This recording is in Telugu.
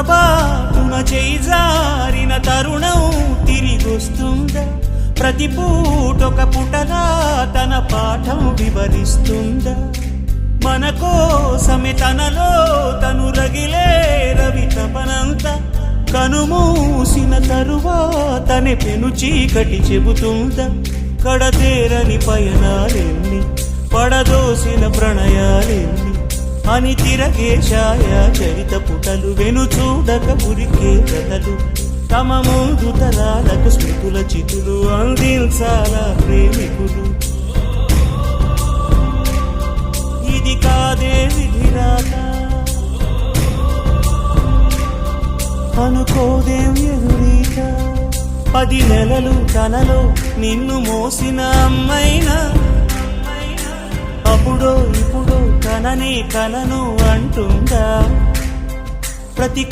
పొరపాటున చేజారిన తరుణం తిరిగొస్తుందా? ప్రతి పూటొక పుటలా తన పాఠం వివరిస్తుందా? మన కోసమే తనలో తను రగిలే రవి తపనంత కనుమూసిన తరువాతనే పెను చీకటి చెబుతుందా? కడతేరని పయనాలెన్ని పడదోసిన ప్రణయాలెన్ని అని తిరగే ఛాయా చరిత పుటలు వెను చూడక ఉరికే కథలు తమ ముందు తరాలకు స్మృతుల చితులు అందించాలా ప్రేమికులు. ఇది కాదే విధిరాత అనుకోదేం ఎదురీత. 10 నెలలు తనలో నిన్ను మోసిన అమ్మైనా అప్పుడో ఇప్పుడో కననే కనను అంటుందా? ప్రతి